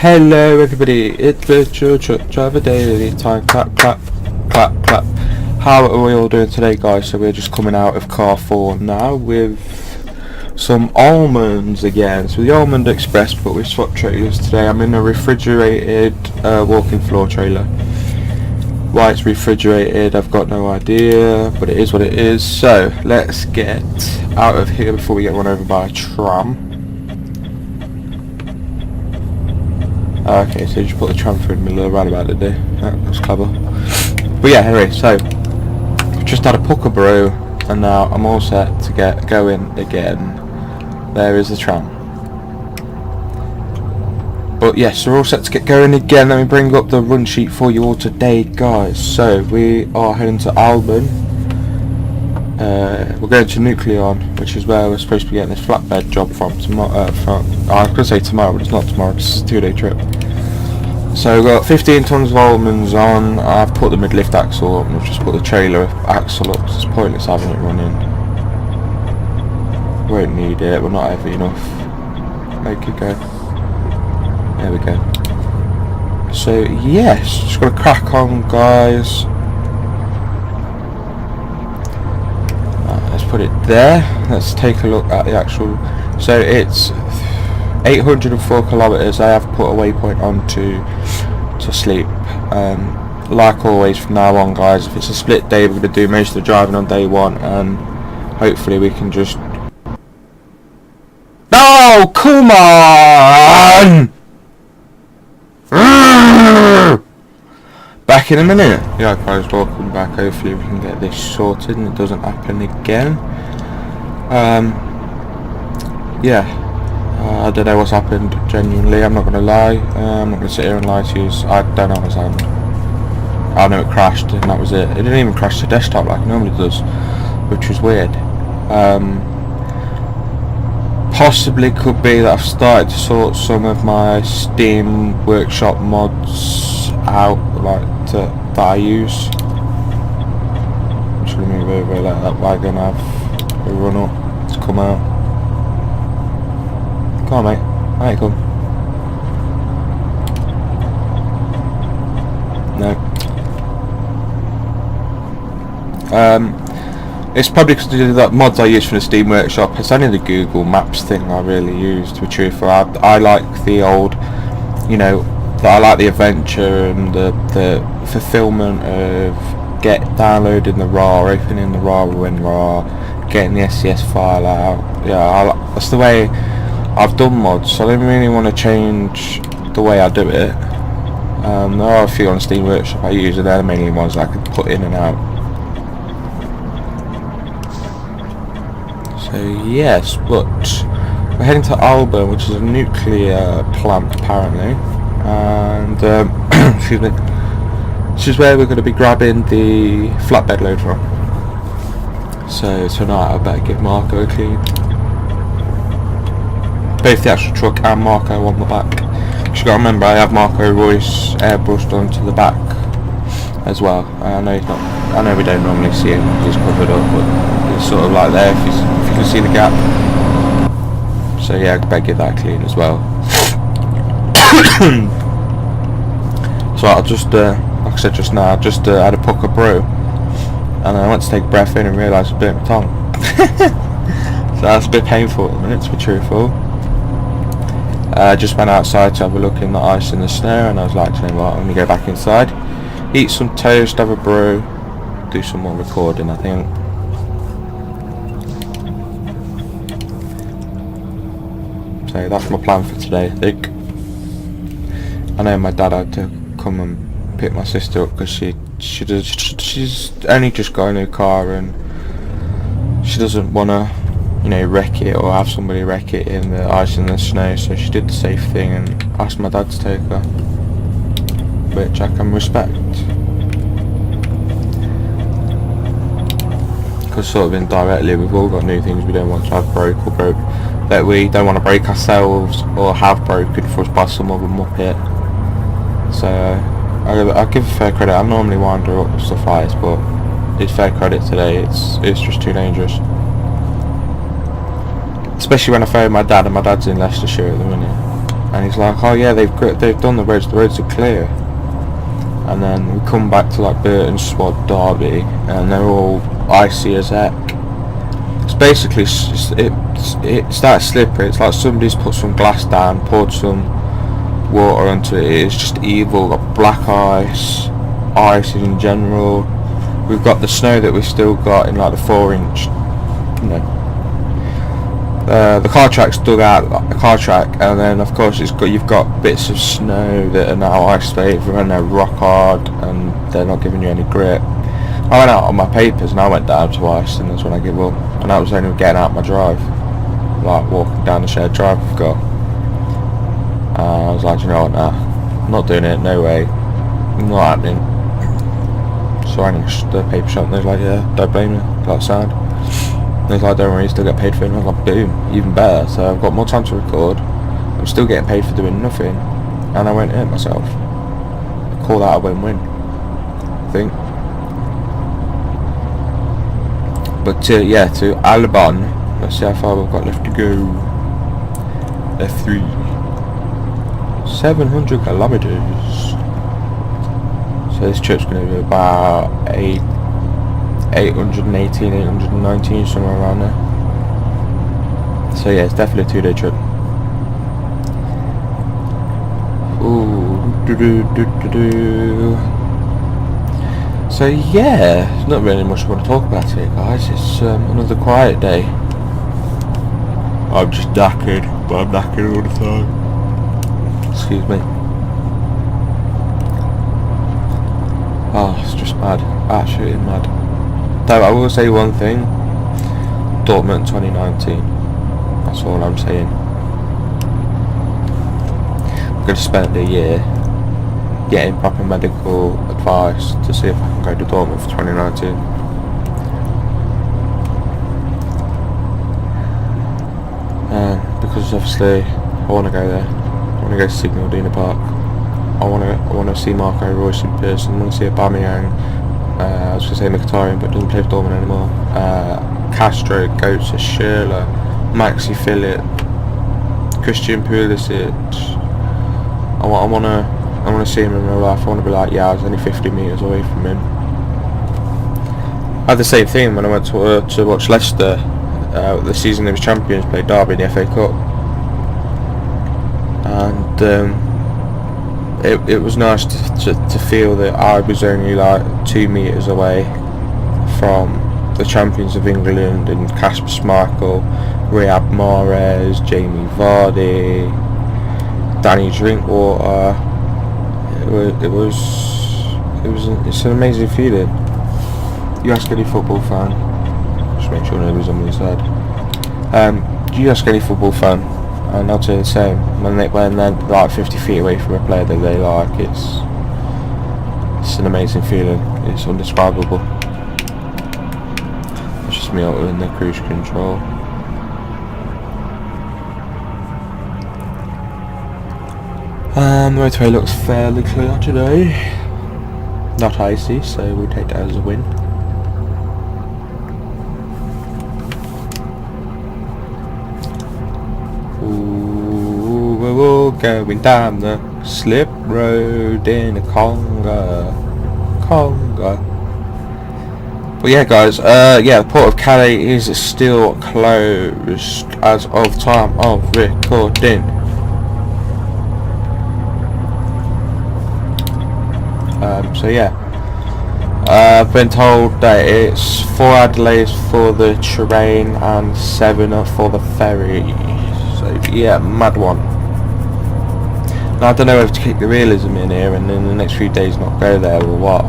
Hello everybody, it's Virtual Truck Driver Daily Time. Clap, clap, clap, clap. How are we all doing today, guys? So we're just coming out of car 4 now with some almonds again. So the Almond Express, but we swapped trailers today. I'm in a refrigerated walking floor trailer. Why it's refrigerated, I've got no idea, but it is what it is. So let's get out of here before we get run over by a tram. Okay, so you just put the tram through in the middle of the roundabout, did they? That was clever. But yeah, anyway, so just had a pucker brew, and now I'm all set to get going again. There is the tram. But yes, we're all set to get going again. Let me bring up the run sheet for you all today, guys. So we are heading to Alban. We're going to Nucleon, which is where we're supposed to be getting this flatbed job from tomorrow. I was going to say tomorrow, but it's not tomorrow. It's a 2-day trip. So we've got 15 tons of almonds on. I've put the mid-lift axle up, and I've just put the trailer axle up. So it's pointless having it running. Won't need it. We're not heavy enough. Make it go. There we go. So yes, just got to crack on, guys. Let's put it there. Let's take a look at the actual. So it's 804 kilometers. I have put a waypoint on to sleep. Like always, from now on, guys, if it's a split day, we're going to do most of the driving on day 1, and hopefully we can just. Oh, come on! Back in a minute. Yeah, guys, welcome back. Hopefully we can get this sorted and it doesn't happen again. Yeah. I don't know what's happened, genuinely. I'm not going to lie. I'm not going to sit here and lie to you. I don't know what's happened. I know it crashed and that was it. It didn't even crash the desktop like it normally does, which was weird. Possibly could be that I've started to sort some of my Steam workshop mods out, like that I use. I'm just going to move over, let that wagon have a run up to come out. Come on, mate. There you come. No. It's probably because of the mods I use for the Steam Workshop. It's only the Google Maps thing I really use, to be truthful. I like the old, you know, I like the adventure and the fulfillment of downloading the RAR, opening the RAR when RAR, getting the SCS file out. Yeah, that's the way I've done mods, so I don't really want to change the way I do it. There are a few on Steam Workshop I use, and they're the mainly ones I can put in and out. So yes, but we're heading to Alba, which is a nuclear plant apparently, and excuse me, this is where we're going to be grabbing the flatbed load from. So tonight I better give Marco a clean. Both the actual truck and Marco on the back. You got to remember, I have Marco Royce airbrushed onto the back as well. I know he's not. I know we don't normally see him; he's covered up, but it's sort of like there if you can see the gap. So yeah, I better give that clean as well. So I'll just, like I said just now, I just had a pucker brew, and I went to take a breath in and realised I bit my tongue. So that's a bit painful at the minute, to be truthful. I just went outside to have a look in the ice and the snow, and I was like, you know what, I'm going to go back inside, eat some toast, have a brew, do some more recording, I think. So that's my plan for today, I think. I know my dad had to come and pick my sister up because she's only just got a new car and she doesn't want to, you know, wreck it or have somebody wreck it in the ice and the snow, so she did the safe thing and asked my dad to take her, which I can respect, because sort of indirectly we've all got new things we don't want to have broke that we don't want to break ourselves or have broken for us by some other muppet. So I give fair credit. I normally wind her up and stuff like this, but it's fair credit today. It's just too dangerous. Especially when I phone my dad, and my dad's in Leicestershire at the minute. and he's like, oh yeah, they've done the roads are clear. And then we come back to like Burton, Swad, Derby, and they're all icy as heck. It's basically it starts slippery. It's like somebody's put some glass down, poured some water onto it. It's just evil. Got black ice in general. We've got the snow that we've still got in like the 4-inch, you know. The car track's dug out, like the car track, and then of course you've got bits of snow that are now ice favour and they're rock hard and they're not giving you any grip. I went out on my papers and I went down twice, and that's when I give up. And that was only getting out my drive, like walking down the shared drive we've got. I was like, you know what, nah, I'm not doing it, no way, not happening. So I rang the paper shop and they was like, yeah, don't blame me, like sound. And he's like, don't worry, you still get paid for it. And I was like, boom, even better. So I've got more time to record. I'm still getting paid for doing nothing. And I went in myself. I call that a win-win, I think. But yeah, to Albon. Let's see how far we've got left to go. F3. 700 kilometers. So this trip's going to be about 818, 819, somewhere around there. So yeah, it's definitely a 2-day trip. Ooh, So yeah, there's not really much I want to talk about today, guys. It's another quiet day. I'm just knackered, but I'm knackered all the time. Excuse me. Oh, it's just mad, absolutely mad. Though I will say one thing, Dortmund 2019, that's all I'm saying. I'm going to spend a year getting proper medical advice to see if I can go to Dortmund for 2019. Because obviously I want to go there. I want to go to Signal Iduna Park. I want to see Marco Reus in person. I want to see Aubameyang. I was going to say Mkhitaryan, but doesn't play for Dortmund anymore. Castro, Götze, Schürrle, Maxi Phillip, Christian Pulisic. I want to see him in real life. I want to be like, yeah, I was only 50 metres away from him. I had the same thing when I went to watch Leicester. The season they was champions, played Derby in the FA Cup, and it was nice to feel that I was only like 2 metres away from the champions of England and Kasper Schmeichel, Riyad Mahrez, Jamie Vardy, Danny Drinkwater. It's an amazing feeling. You ask any football fan, just make sure nobody's on the side. You ask any football fan, and they'll tell you the same. When they're like 50 feet away from a player that they like, it's an amazing feeling. It's indescribable. It's just me out in the cruise control. The motorway looks fairly clear today. Not icy, so we'll take that as a win. Ooh, we're all going down the slip road in a conga. But yeah, guys, the port of Calais is still closed as of time of recording. So yeah, I've been told that it's 4-hour delays for the train and 7 for the ferry. So yeah, mad one. Now I don't know if to keep the realism in here and in the next few days not go there or what,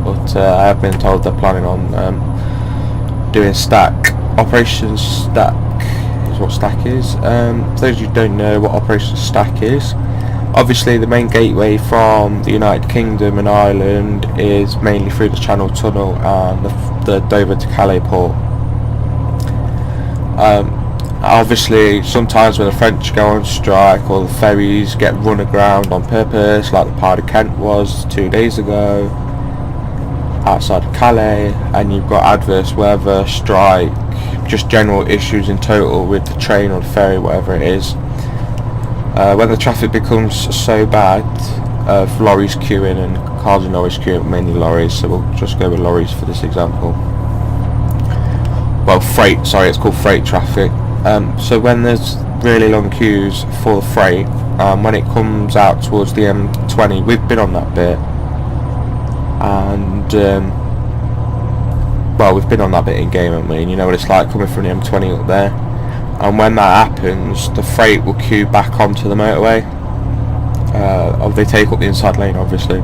but I have been told they're planning on doing stack. Operation Stack is what stack is. For those of you who don't know what Operation Stack is, obviously the main gateway from the United Kingdom and Ireland is mainly through the Channel Tunnel and the Dover to Calais port. Obviously sometimes when the French go on strike or the ferries get run aground on purpose, like the Pride of Kent was 2 days ago outside of Calais, and you've got adverse weather, strike, just general issues in total with the train or the ferry, whatever it is. when the traffic becomes so bad of lorries queuing and cars and lorries queuing, mainly lorries, so we'll just go with lorries for this example. Well, freight, sorry, it's called freight traffic. So when there's really long queues for the freight, when it comes out towards the M20, we've been on that bit, and well, we've been on that bit in game, haven't we? And you know what it's like coming from the M20 up there. And when that happens, the freight will queue back onto the motorway. They take up the inside lane, obviously.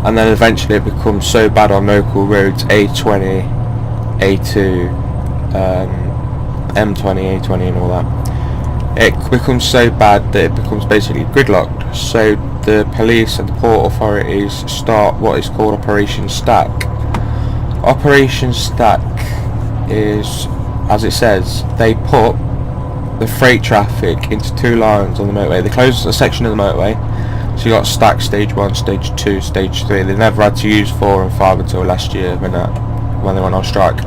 And then eventually it becomes so bad on local roads, A20, A2, M20, A20 and all that. It becomes so bad that it becomes basically gridlocked. So the police and the port authorities start what is called Operation Stack. Operation Stack is, as it says, they put the freight traffic into two lines on the motorway. They close a section of the motorway, so you got stack stage 1, stage 2, stage 3. They never had to use 4 and 5 until last year when they went on strike.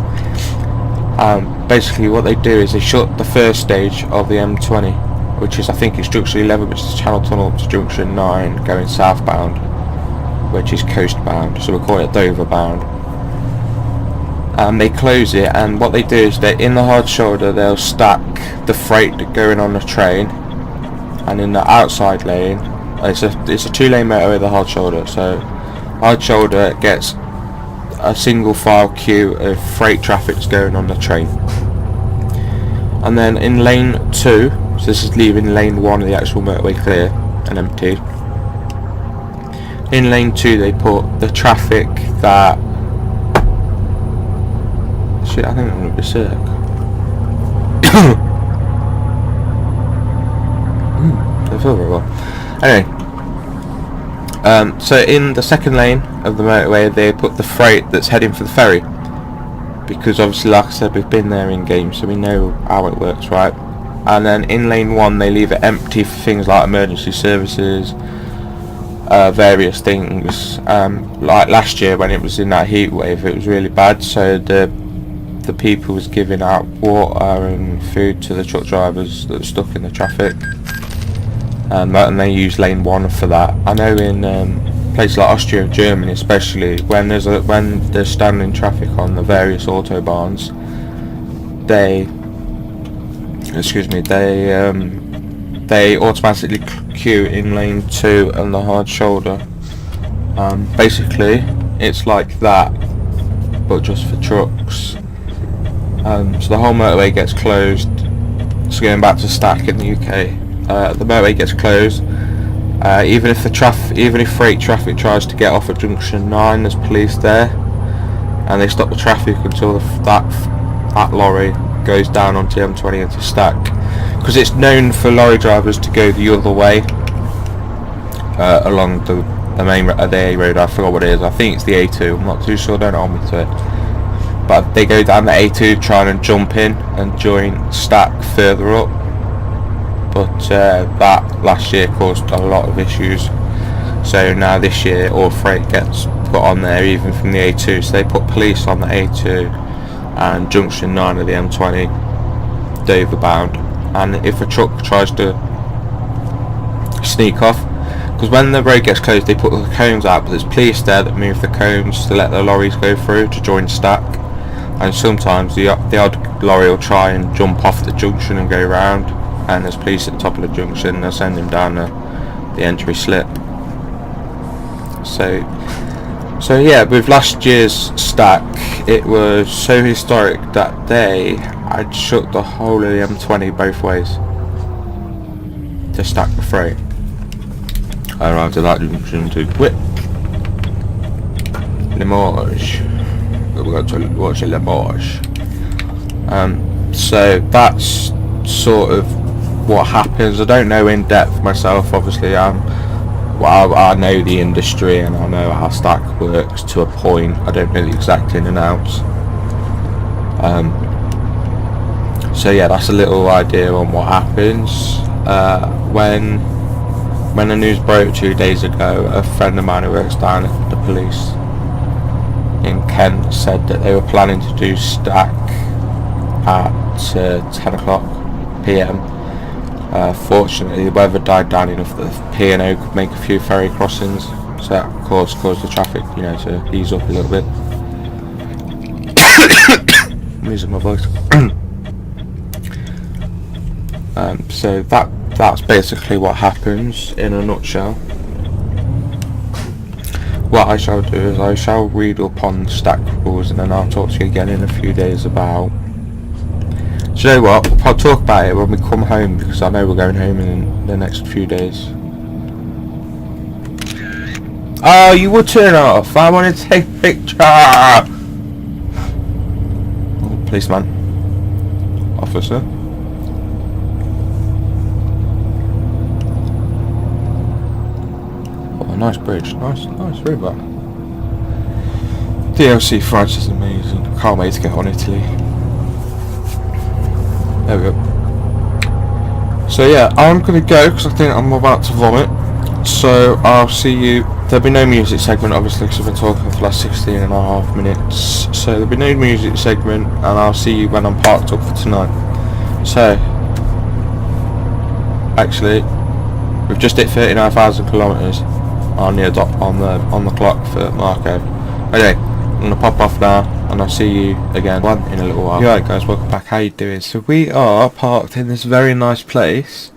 Basically what they do is they shut the first stage of the M20, which is, I think it's junction 11, which is Channel Tunnel, up to junction 9 going southbound, which is coastbound, so we'll call it Dover bound. They close it, and what they do is that in the hard shoulder they'll stack the freight going on the train, and in the outside lane, it's a 2-lane motorway, the hard shoulder, so hard shoulder gets a single file queue of freight traffic's going on the train. And then in lane 2, so this is leaving lane 1 of the actual motorway clear and empty, in lane 2 they put the traffic that, shit, I think I'm gonna be sick. I feel very well. Anyway, so in the second lane of the motorway they put the freight that's heading for the ferry, because obviously, like I said, we've been there in game, so we know how it works, right? And then in lane 1 they leave it empty for things like emergency services, various things. Like last year when it was in that heat wave, it was really bad, so the people was giving out water and food to the truck drivers that were stuck in the traffic, and they use lane 1 for that. I know in places like Austria and Germany especially, when there's standing traffic on the various autobahns, they automatically queue in lane 2 and the hard shoulder. Basically it's like that, but just for trucks. So the whole motorway gets closed. So going back to Stack in the UK, the motorway gets closed. Even if freight traffic tries to get off at junction 9, there's police there, and they stop the traffic until that lorry goes down onto M20 into Stack, because it's known for lorry drivers to go the other way along the main the A road. I forgot what it is. I think it's the A2. I'm not too sure. Don't hold me to it. But they go down the A2 trying and jump in and join Stack further up. But that last year caused a lot of issues. So now this year all freight gets put on there, even from the A2. So they put police on the A2 and junction 9 of the M20, Dover bound. And if a truck tries to sneak off, because when the road gets closed they put the cones out, but there's police there that move the cones to let the lorries go through to join Stack. And sometimes the odd lorry will try and jump off the junction and go round, and there's police at the top of the junction. They'll send him down the entry slip. So yeah, with last year's Stack, it was so historic that they had shut the whole of the M20 both ways to stack the freight. I arrived at that junction too quick. Limoges. We're going to watch a Limoges. So that's sort of what happens. I don't know in depth myself, obviously. I know the industry and I know how Stack works to a point. I don't know the exact in and outs. So yeah, that's a little idea on what happens. When the news broke 2 days ago, a friend of mine who works down at the police in Kent said that they were planning to do Stack at 10 o'clock PM. Fortunately the weather died down enough that the P&O could make a few ferry crossings, so that of course caused the traffic, you know, to ease up a little bit. I'm losing my voice. So that's basically what happens in a nutshell. What I shall do is I shall read up on stack rules, and then I'll talk to you again in a few days about... Do you know what? I'll talk about it when we come home, because I know we're going home in the next few days. Oh, you would turn off. I want to take a picture. Oh, policeman. Officer. Oh, nice bridge. Nice river. DLC France is amazing. Can't wait to get on Italy. There we go. So yeah, I'm gonna go because I think I'm about to vomit. So I'll see you. There'll be no music segment obviously because I've been talking for the last 16 and a half minutes. So there'll be no music segment, and I'll see you when I'm parked up for tonight. So actually, we've just hit 39,000 kilometres on the on the clock for Marco. Okay, I'm gonna pop off now, and I'll see you again in a little while. Alright guys, welcome back. How you doing? So we are parked in this very nice place.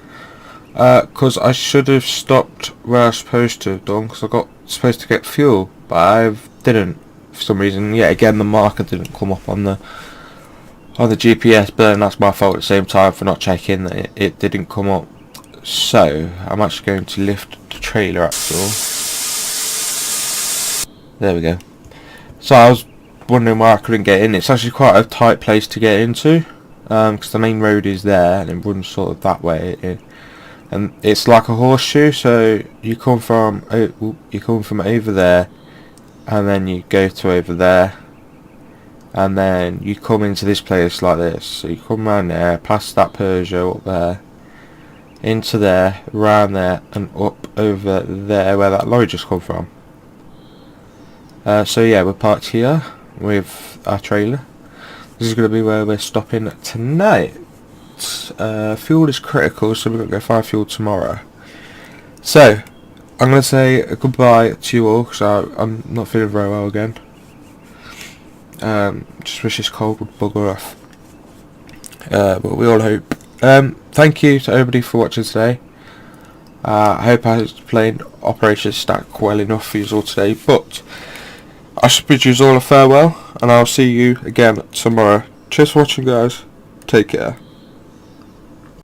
Because I should have stopped where I was supposed to have done, because I got supposed to get fuel, but I didn't for some reason. Yeah, again the marker didn't come up on the GPS, but then that's my fault at the same time for not checking that it didn't come up. So I'm actually going to lift the trailer actually. There we go. So I was wondering why I couldn't get in. It's actually quite a tight place to get into, because the main road is there and it runs sort of that way. And it's like a horseshoe, so you come from over there, and then you go to over there, and then you come into this place like this. So you come around there, past that Peugeot up there, into there, round there, and up over there where that lorry just come from. So yeah, we're parked here with our trailer. This is going to be where we're stopping tonight. Fuel is critical, so we're going to go find fuel tomorrow. So I'm going to say goodbye to you all, because I'm not feeling very well again. Just wish this cold would bugger off, but we all hope. Thank you to everybody for watching today. I hope I explained Operation Stack well enough for you all today, but I should bid you all a farewell, and I'll see you again tomorrow. Cheers for watching guys, take care.